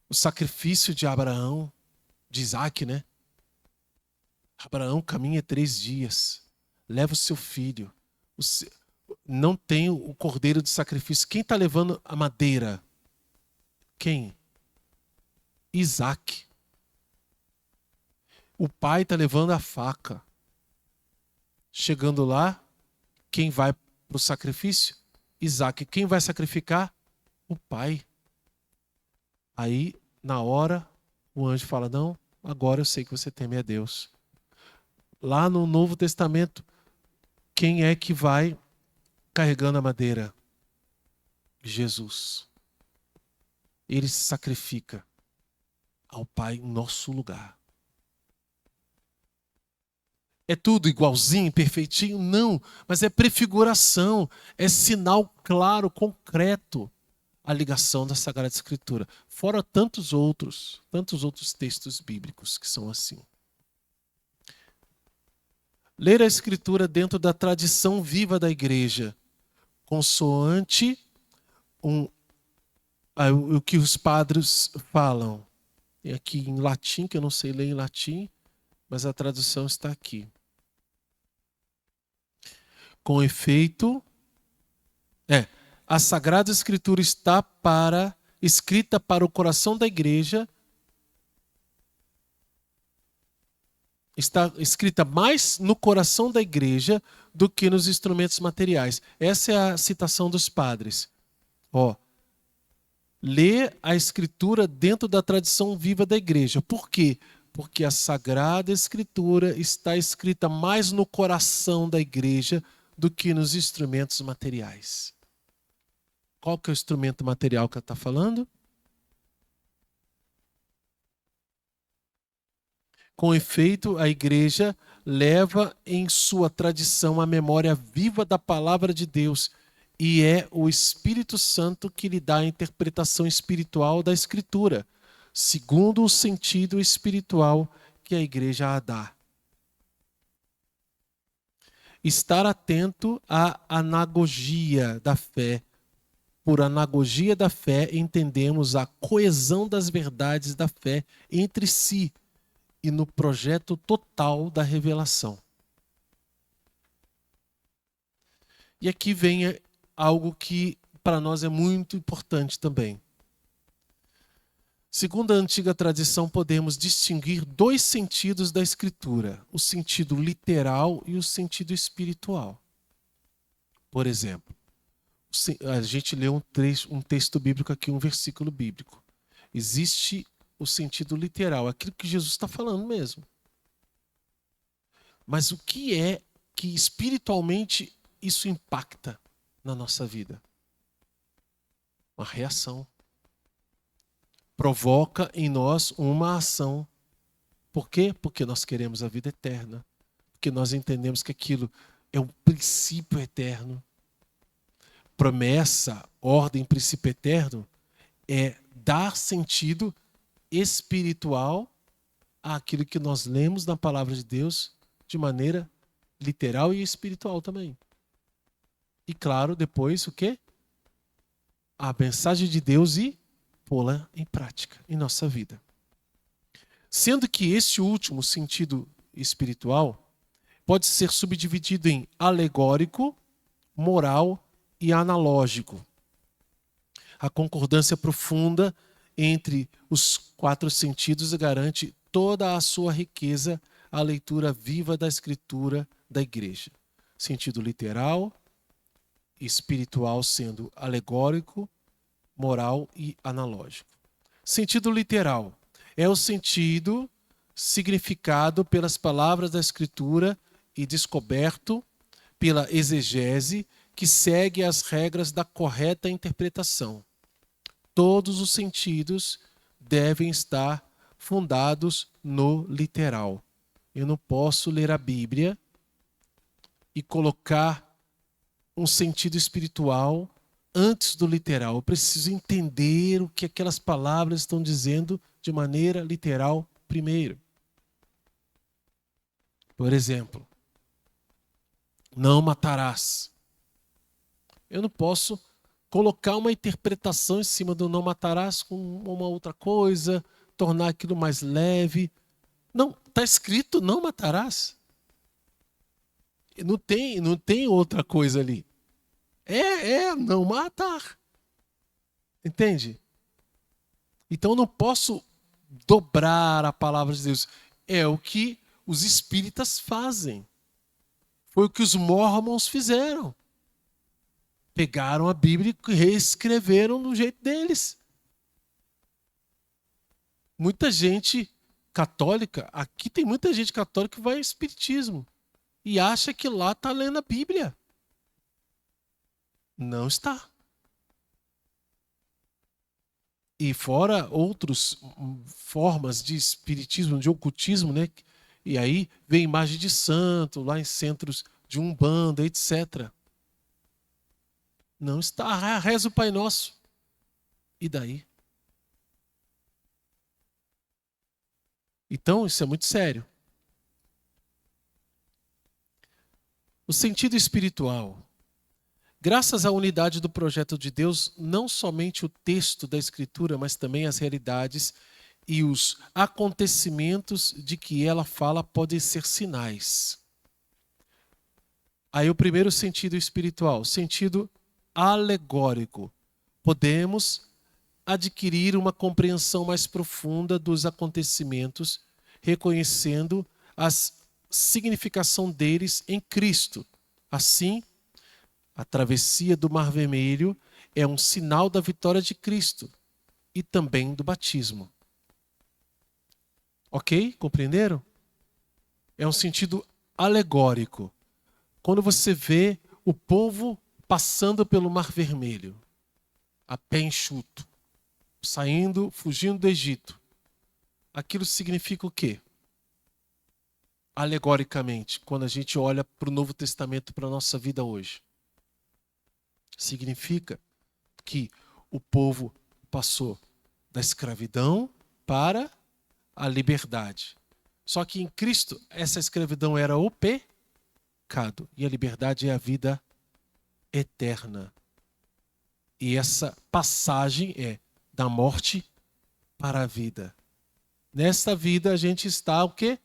o sacrifício de Abraão, de Isaac, né? Abraão caminha 3 dias, leva o seu filho, não tem o cordeiro de sacrifício. Quem está levando a madeira? Quem? Isaac. O pai está levando a faca. Chegando lá, quem vai para o sacrifício? Isaac. Quem vai sacrificar? O pai. Aí, na hora, o anjo fala, não, agora eu sei que você teme a Deus. Lá no Novo Testamento, quem é que vai carregando a madeira? Jesus. Ele se sacrifica ao Pai em nosso lugar. É tudo igualzinho, perfeitinho? Não, mas é prefiguração, é sinal claro, concreto, a ligação da Sagrada Escritura. Fora tantos outros textos bíblicos que são assim. Ler a Escritura dentro da tradição viva da igreja, consoante o que os padres falam. Tem aqui em latim, que eu não sei ler em latim, mas a tradução está aqui. Com efeito, a Sagrada Escritura está escrita para o coração da igreja, está escrita mais no coração da igreja do que nos instrumentos materiais. Essa é a citação dos padres. Lê a Escritura dentro da tradição viva da igreja. Por quê? Porque a Sagrada Escritura está escrita mais no coração da igreja do que nos instrumentos materiais. Qual que é o instrumento material que ela está falando? Com efeito, a igreja leva em sua tradição a memória viva da palavra de Deus e é o Espírito Santo que lhe dá a interpretação espiritual da Escritura, segundo o sentido espiritual que a igreja a dá. Estar atento à anagogia da fé. Por anagogia da fé, entendemos a coesão das verdades da fé entre si e no projeto total da revelação. E aqui vem algo que para nós é muito importante também. Segundo a antiga tradição, podemos distinguir dois sentidos da Escritura: o sentido literal e o sentido espiritual. Por exemplo, a gente lê um texto bíblico aqui, um versículo bíblico. Existe o sentido literal, aquilo que Jesus está falando mesmo. Mas o que é que espiritualmente isso impacta na nossa vida? Uma reação. Provoca em nós uma ação. Por quê? Porque nós queremos a vida eterna. Porque nós entendemos que aquilo é um princípio eterno. Promessa, ordem, princípio eterno é dar sentido espiritual àquilo que nós lemos na palavra de Deus de maneira literal e espiritual também. E claro, depois o quê? A mensagem de Deus e pô-la em prática em nossa vida. Sendo que esse último sentido espiritual pode ser subdividido em alegórico, moral e analógico. A concordância profunda entre os quatro sentidos garante toda a sua riqueza à leitura viva da Escritura da Igreja. Sentido literal, espiritual sendo alegórico, moral e analógico. Sentido literal é o sentido significado pelas palavras da Escritura e descoberto pela exegese que segue as regras da correta interpretação. Todos os sentidos devem estar fundados no literal. Eu não posso ler a Bíblia e colocar um sentido espiritual antes do literal. Eu preciso entender o que aquelas palavras estão dizendo de maneira literal primeiro. Por exemplo, não matarás. Eu não posso colocar uma interpretação em cima do não matarás com uma outra coisa, tornar aquilo mais leve. Não, está escrito não matarás. Não tem outra coisa ali. É não matar. Entende? Então eu não posso dobrar a palavra de Deus. É o que os espíritas fazem. Foi o que os mormons fizeram. Pegaram a Bíblia e reescreveram do jeito deles. Muita gente católica, aqui tem muita gente católica que vai ao espiritismo e acha que lá está lendo a Bíblia. Não está. E fora outras formas de espiritismo, de ocultismo, né? E aí vem imagem de santo, lá em centros de Umbanda, etc. Não está. Reza o Pai Nosso. E daí? Então, isso é muito sério. O sentido espiritual. Graças à unidade do projeto de Deus, não somente o texto da Escritura, mas também as realidades e os acontecimentos de que ela fala podem ser sinais. Aí o primeiro sentido espiritual, sentido alegórico. Podemos adquirir uma compreensão mais profunda dos acontecimentos, reconhecendo a significação deles em Cristo. Assim, a travessia do Mar Vermelho é um sinal da vitória de Cristo e também do batismo. Ok? Compreenderam? É um sentido alegórico. Quando você vê o povo passando pelo Mar Vermelho, a pé enxuto, saindo, fugindo do Egito, aquilo significa o quê? Alegoricamente, quando a gente olha para o Novo Testamento, para a nossa vida hoje. Significa que o povo passou da escravidão para a liberdade. Só que em Cristo, essa escravidão era o pecado e a liberdade é a vida eterna. E essa passagem é da morte para a vida. Nesta vida a gente está o quê?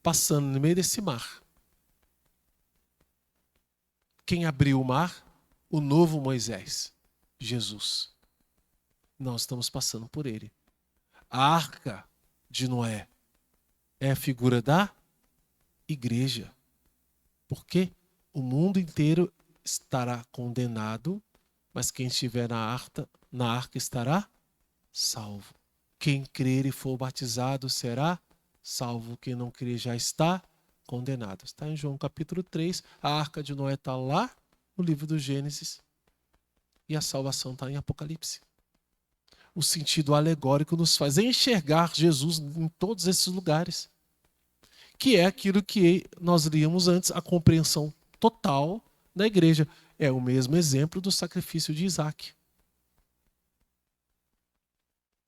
Passando no meio desse mar. Quem abriu o mar? O novo Moisés, Jesus. Nós estamos passando por ele. A arca de Noé é a figura da igreja. Porque o mundo inteiro estará condenado, mas quem estiver na arca estará salvo. Quem crer e for batizado será salvo. Quem não crer já está condenado. Está em João capítulo 3. A arca de Noé está lá no livro do Gênesis. E a salvação está em Apocalipse. O sentido alegórico nos faz enxergar Jesus em todos esses lugares. Que é aquilo que nós líamos antes, a compreensão total da igreja. É o mesmo exemplo do sacrifício de Isaac.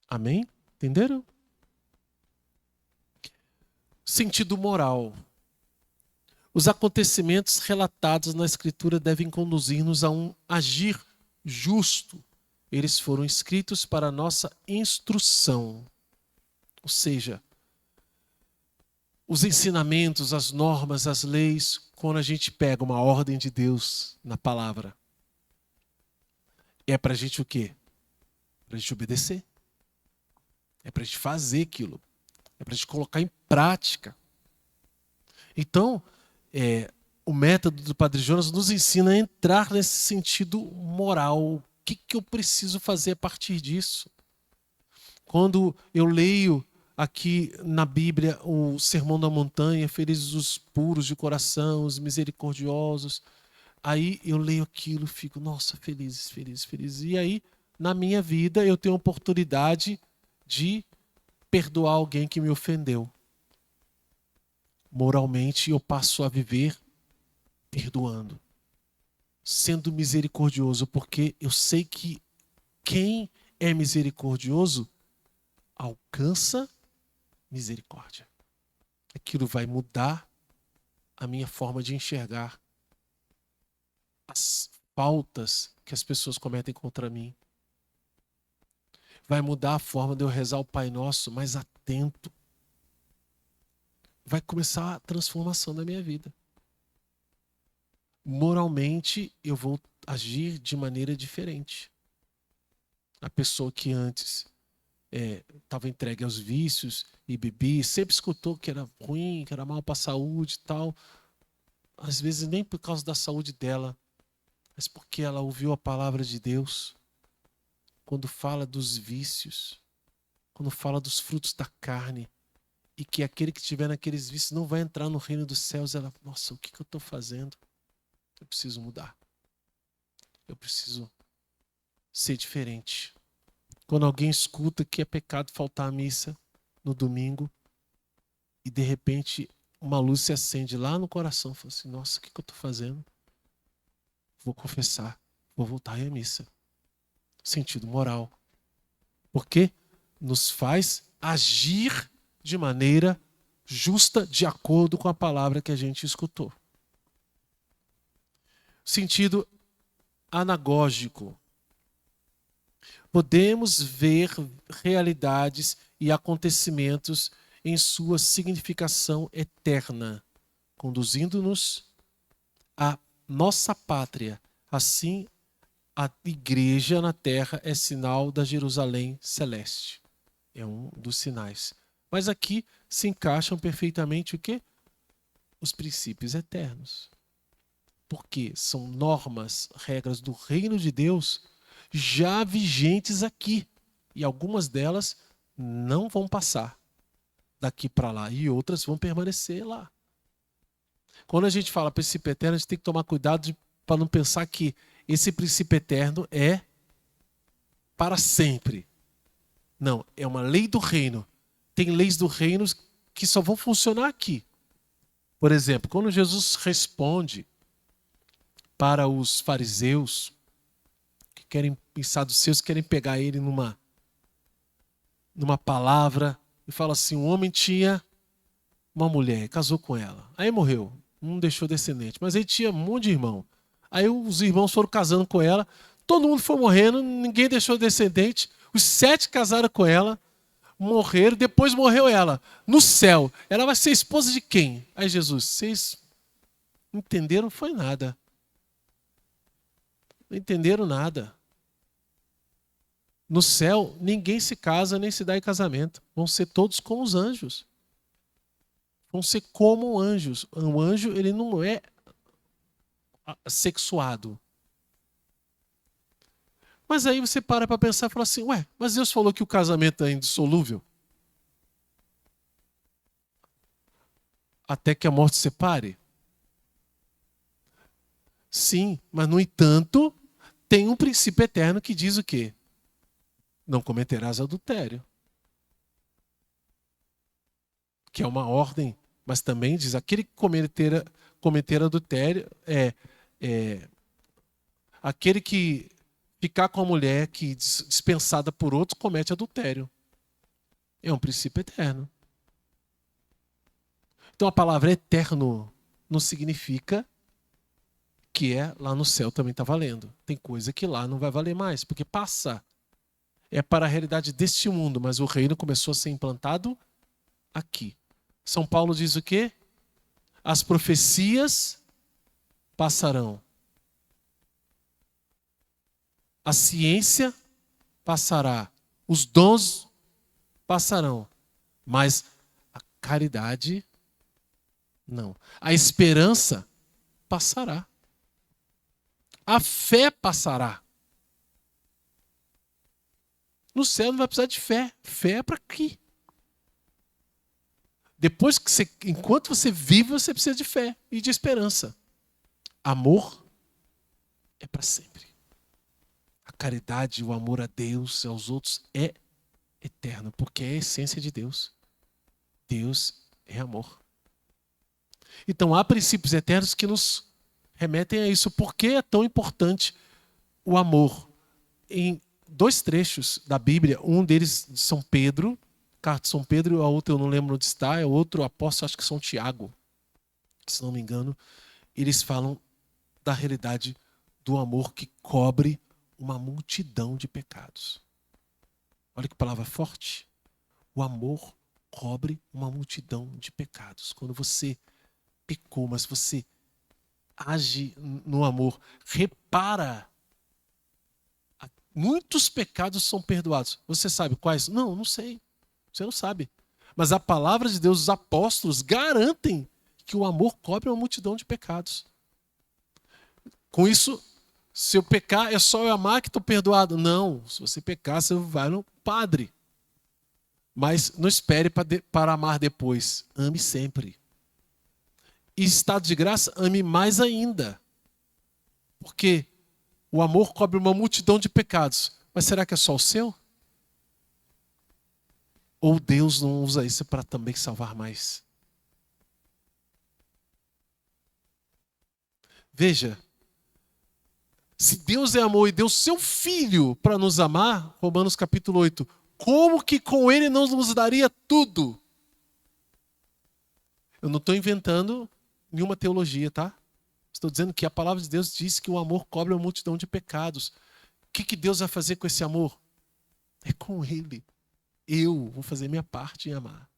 Amém? Entenderam? Sentido moral. Os acontecimentos relatados na Escritura devem conduzir-nos a um agir justo. Eles foram escritos para a nossa instrução. Ou seja, os ensinamentos, as normas, as leis, quando a gente pega uma ordem de Deus na palavra, é para a gente o quê? Para a gente obedecer. É para a gente fazer aquilo. É para a gente colocar em prática. Então, o método do Padre Jonas nos ensina a entrar nesse sentido moral. O que eu preciso fazer a partir disso? Quando eu leio aqui na Bíblia o Sermão da Montanha, felizes os puros de coração, os misericordiosos, aí eu leio aquilo e fico, nossa, felizes, felizes, felizes. E aí, na minha vida, eu tenho a oportunidade de perdoar alguém que me ofendeu. Moralmente, eu passo a viver perdoando, sendo misericordioso, porque eu sei que quem é misericordioso alcança misericórdia. Aquilo vai mudar a minha forma de enxergar as faltas que as pessoas cometem contra mim. Vai mudar a forma de eu rezar o Pai Nosso mais atento. Vai começar a transformação da minha vida. Moralmente, eu vou agir de maneira diferente. A pessoa que antes estava entregue aos vícios e bebia, sempre escutou que era ruim, que era mal para a saúde e tal. Às vezes nem por causa da saúde dela, mas porque ela ouviu a palavra de Deus. Quando fala dos vícios, quando fala dos frutos da carne, e que aquele que estiver naqueles vícios não vai entrar no reino dos céus, ela, nossa, o que eu estou fazendo? Eu preciso mudar. Eu preciso ser diferente. Quando alguém escuta que é pecado faltar à missa no domingo e de repente uma luz se acende lá no coração, fala assim, nossa, o que eu estou fazendo? Vou confessar, vou voltar à missa. Sentido moral. Porque nos faz agir de maneira justa, de acordo com a palavra que a gente escutou. Sentido anagógico. Podemos ver realidades e acontecimentos em sua significação eterna, conduzindo-nos à nossa pátria. Assim, a igreja na terra é sinal da Jerusalém celeste. É um dos sinais. Mas aqui se encaixam perfeitamente o quê? Os princípios eternos. Porque são normas, regras do reino de Deus já vigentes aqui. E algumas delas não vão passar daqui para lá. E outras vão permanecer lá. Quando a gente fala princípio eterno, a gente tem que tomar cuidado para não pensar que esse princípio eterno é para sempre. Não, é uma lei do reino. Tem leis do reino que só vão funcionar aqui. Por exemplo, quando Jesus responde para os fariseus que querem pensar dos seus, querem pegar ele numa palavra e fala assim, um homem tinha uma mulher, casou com ela, aí morreu, não deixou descendente, mas ele tinha um monte de irmão. Aí os irmãos foram casando com ela, todo mundo foi morrendo, ninguém deixou descendente, os 7 casaram com ela, morreram, depois morreu ela. No céu, ela vai ser esposa de quem? Aí Jesus, vocês entenderam? Foi nada. Não entenderam nada. No céu, ninguém se casa nem se dá em casamento. Vão ser todos como os anjos. Vão ser como anjos. O anjo, ele não é sexuado. Mas aí você para pensar e fala assim, ué, mas Deus falou que o casamento é indissolúvel? Até que a morte separe? Sim, mas no entanto, tem um princípio eterno que diz o quê? Não cometerás adultério. Que é uma ordem, mas também diz, aquele que cometer adultério é aquele que ficar com a mulher que dispensada por outros comete adultério. É um princípio eterno. Então a palavra eterno não significa que lá no céu também está valendo. Tem coisa que lá não vai valer mais, porque passa. É para a realidade deste mundo, mas o reino começou a ser implantado aqui. São Paulo diz o quê? As profecias passarão. A ciência passará. Os dons passarão. Mas a caridade, não. A esperança passará. A fé passará. No céu não vai precisar de fé. Fé é para aqui. Depois que enquanto você vive, você precisa de fé e de esperança. Amor é para sempre. A caridade, o amor a Deus e aos outros é eterno, porque é a essência de Deus. Deus é amor. Então há princípios eternos que nos remetem a isso. Por que é tão importante o amor? Em 2 trechos da Bíblia, um deles de São Pedro, carta de São Pedro, e a outra eu não lembro onde está, é outro apóstolo, acho que São Tiago, se não me engano, eles falam da realidade do amor que cobre uma multidão de pecados. Olha que palavra forte. O amor cobre uma multidão de pecados. Quando você pecou, mas você age no amor, repara. Muitos pecados são perdoados. Você sabe quais? Não, não sei. Você não sabe. Mas a palavra de Deus, os apóstolos garantem que o amor cobre uma multidão de pecados. Com isso, se eu pecar, é só eu amar que estou perdoado. Não, se você pecar, você vai no padre. Mas não espere para amar depois. Ame sempre. E estado de graça, ame mais ainda. Porque o amor cobre uma multidão de pecados. Mas será que é só o seu? Ou Deus não usa isso para também salvar mais? Veja, se Deus é amor e deu seu Filho para nos amar, Romanos capítulo 8, como que com Ele não nos daria tudo? Eu não estou inventando nenhuma teologia, tá? Estou dizendo que a palavra de Deus diz que o amor cobre uma multidão de pecados. O que Deus vai fazer com esse amor? É com Ele. Eu vou fazer minha parte em amar.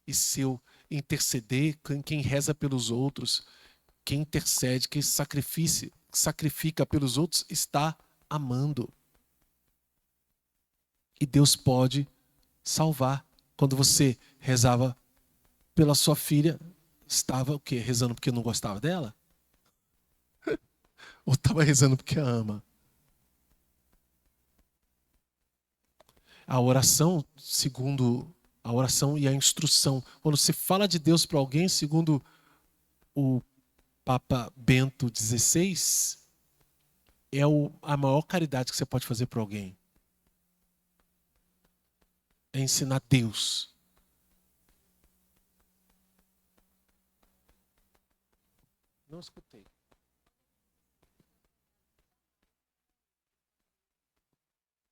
E se eu interceder, quem reza pelos outros, quem intercede, quem sacrifica pelos outros, está amando. E Deus pode salvar. Quando você rezava pela sua filha, estava o quê? Rezando porque não gostava dela? Ou estava rezando porque a ama? A oração, segundo a oração e a instrução, quando você fala de Deus para alguém, segundo o Papa Bento XVI, é a maior caridade que você pode fazer para alguém. É ensinar Deus. Não escutei.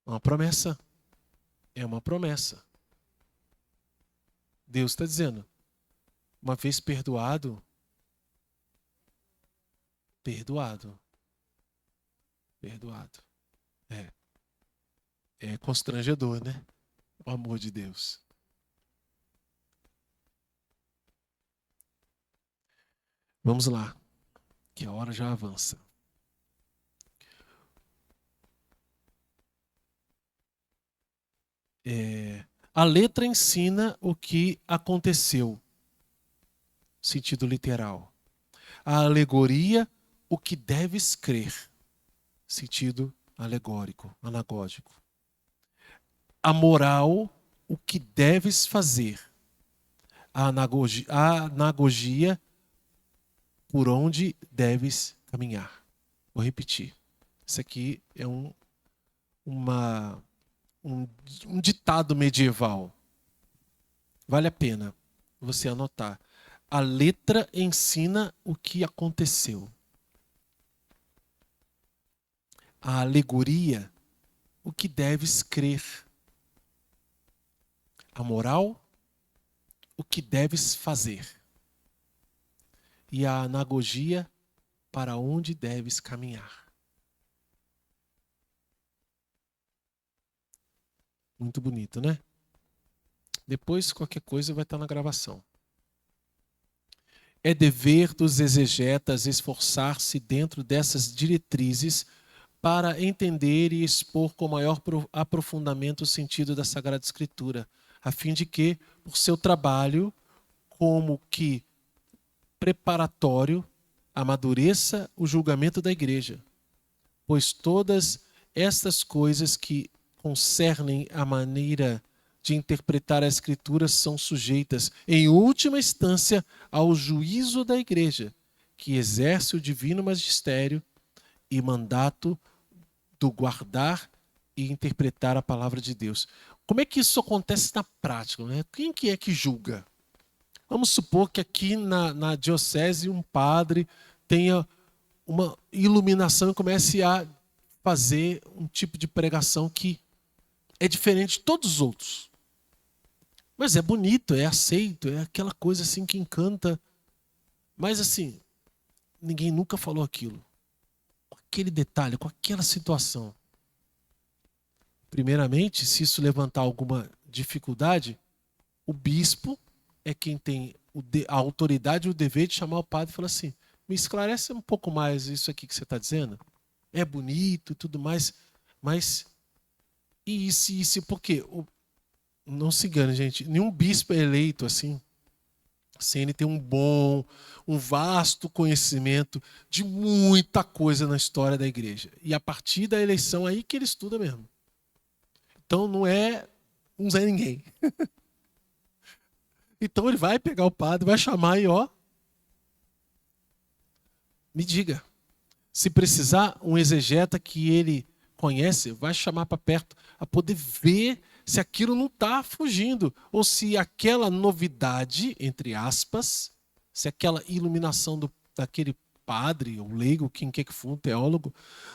Uma promessa. É uma promessa. Deus está dizendo, uma vez perdoado, perdoado. Perdoado. É constrangedor, né? O amor de Deus. Vamos lá, que a hora já avança. A letra ensina o que aconteceu, sentido literal. A alegoria, o que deves crer, sentido alegórico, anagógico. A moral, o que deves fazer. A anagogia, por onde deves caminhar. Vou repetir. Isso aqui é um ditado medieval. Vale a pena você anotar. A letra ensina o que aconteceu. A alegoria, o que deves crer. A moral, o que deves fazer. E a anagogia, para onde deves caminhar. Muito bonito, né? Depois, qualquer coisa vai estar na gravação. É dever dos exegetas esforçar-se dentro dessas diretrizes para entender e expor com maior aprofundamento o sentido da Sagrada Escritura, a fim de que, por seu trabalho, como que preparatório, amadureça o julgamento da Igreja, pois todas estas coisas que concernem a maneira de interpretar a Escritura são sujeitas, em última instância, ao juízo da Igreja, que exerce o divino magistério e mandato do guardar e interpretar a palavra de Deus. Como é que isso acontece na prática, né? Quem que é que julga? Vamos supor que aqui na diocese um padre tenha uma iluminação e comece a fazer um tipo de pregação que é diferente de todos os outros. Mas é bonito, é aceito, é aquela coisa assim que encanta. Mas assim, ninguém nunca falou aquilo. Com aquele detalhe, com aquela situação. Primeiramente, se isso levantar alguma dificuldade, o bispo é quem tem a autoridade e o dever de chamar o padre e falar assim: me esclarece um pouco mais isso aqui que você está dizendo. É bonito e tudo mais, mas e isso, por quê? Não se engane, gente, nenhum bispo é eleito assim, sem ele ter um vasto conhecimento de muita coisa na história da igreja. E a partir da eleição aí que ele estuda mesmo. Então não é um Zé Ninguém. Então ele vai pegar o padre, vai chamar e ó, me diga. Se precisar, um exegeta que ele conhece, vai chamar para perto, a poder ver se aquilo não está fugindo, ou se aquela novidade, entre aspas, se aquela iluminação daquele padre, ou leigo, quem quer que for, um teólogo,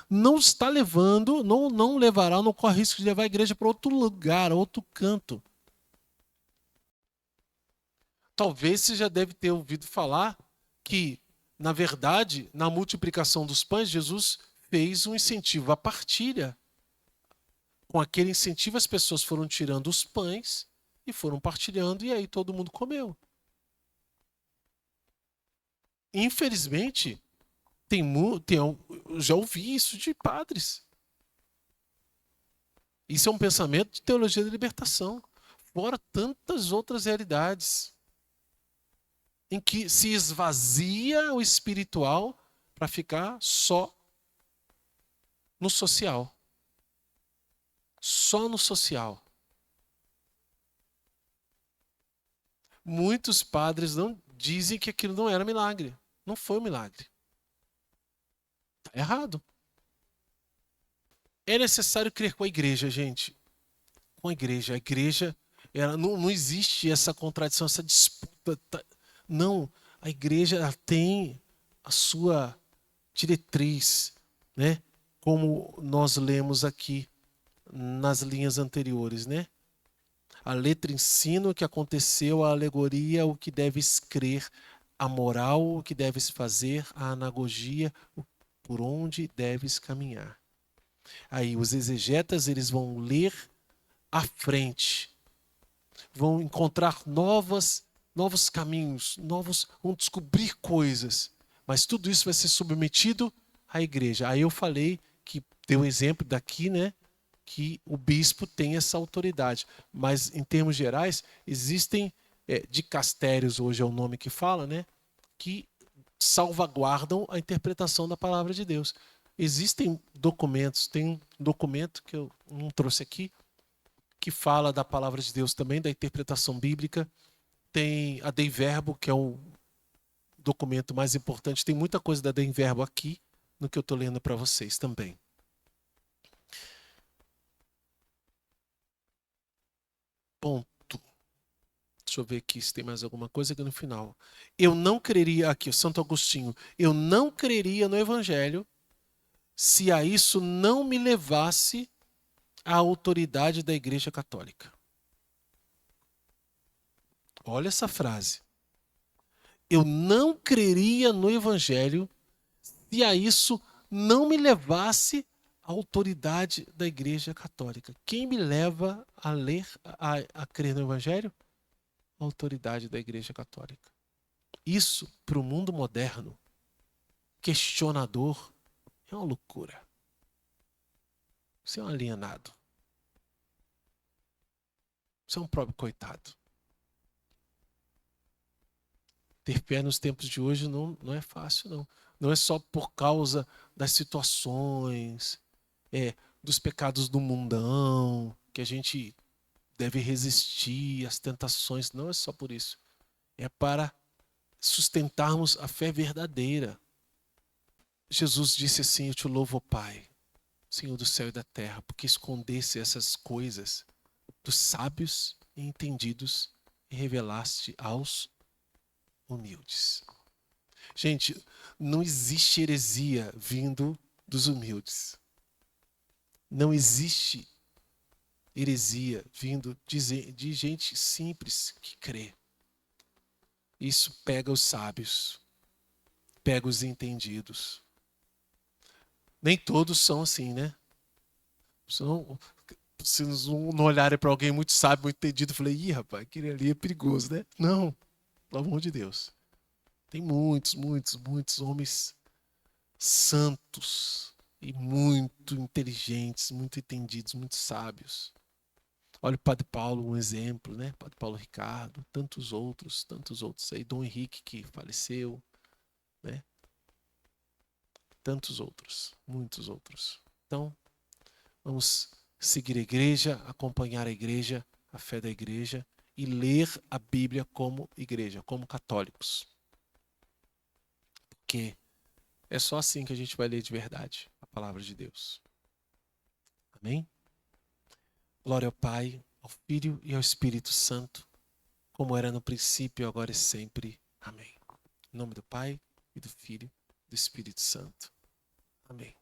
não está levando, não levará, não corre risco de levar a igreja para outro lugar, outro canto. Talvez você já deve ter ouvido falar que, na verdade, na multiplicação dos pães, Jesus fez um incentivo à partilha. Com aquele incentivo, as pessoas foram tirando os pães e foram partilhando, e aí todo mundo comeu. Infelizmente, eu já ouvi isso de padres. Isso é um pensamento de teologia da libertação, fora tantas outras realidades, em que se esvazia o espiritual para ficar só no social. Só no social. Muitos padres não dizem que aquilo não era milagre. Não foi um milagre. Está errado. É necessário crer com a igreja, gente. Com a igreja. A igreja, não existe essa contradição, essa disputa. Não. A igreja tem a sua diretriz, né? Como nós lemos aqui nas linhas anteriores, né? A letra ensina o que aconteceu, a alegoria, o que deves crer, a moral, o que deves fazer, a anagogia, por onde deves caminhar. Aí os exegetas, eles vão ler à frente, vão encontrar novos caminhos, vão descobrir coisas, mas tudo isso vai ser submetido à igreja. Aí eu falei que deu um exemplo daqui, né? que o bispo tem essa autoridade. Mas, em termos gerais, existem dicastérios, hoje é o nome que fala, né? Que salvaguardam a interpretação da palavra de Deus. Existem documentos, tem um documento que eu não trouxe aqui, que fala da palavra de Deus também, da interpretação bíblica. Tem a Dei Verbo, que é o documento mais importante. Tem muita coisa da Dei Verbo aqui, no que eu estou lendo para vocês também. Ponto. Deixa eu ver aqui se tem mais alguma coisa aqui no final. Eu não creria, aqui, o Santo Agostinho, eu não creria no Evangelho se a isso não me levasse à autoridade da Igreja Católica. Olha essa frase. Eu não creria no Evangelho se a isso não me levasse à autoridade da Igreja Católica. Quem me leva a ler, a crer no Evangelho? A autoridade da Igreja Católica. Isso, para o mundo moderno, questionador, é uma loucura. Você é um alienado. Você é um próprio coitado. Ter fé nos tempos de hoje não é fácil, não. Não é só por causa das situações, dos pecados do mundão, que a gente deve resistir às tentações. Não é só por isso. É para sustentarmos a fé verdadeira. Jesus disse assim: eu te louvo, Pai, Senhor do céu e da terra, porque escondesse essas coisas dos sábios e entendidos e revelaste aos humildes. Gente, não existe heresia vindo dos humildes. Não existe heresia vindo de gente simples que crê. Isso pega os sábios, pega os entendidos. Nem todos são assim, né? Se não olharem para alguém muito sábio, muito entendido, eu falei, ih, rapaz, aquele ali é perigoso, né? Não, pelo amor de Deus. Tem muitos homens santos e muito inteligentes, muito entendidos, muito sábios. Olha o Padre Paulo, um exemplo, né? Padre Paulo Ricardo, tantos outros aí. Dom Henrique, que faleceu, né? Tantos outros, muitos outros. Então, vamos seguir a igreja, acompanhar a igreja, a fé da igreja e ler a Bíblia como igreja, como católicos. Porque é só assim que a gente vai ler de verdade a palavra de Deus. Amém? Glória ao Pai, ao Filho e ao Espírito Santo, como era no princípio, agora e sempre. Amém. Em nome do Pai, e do Filho e do Espírito Santo. Amém.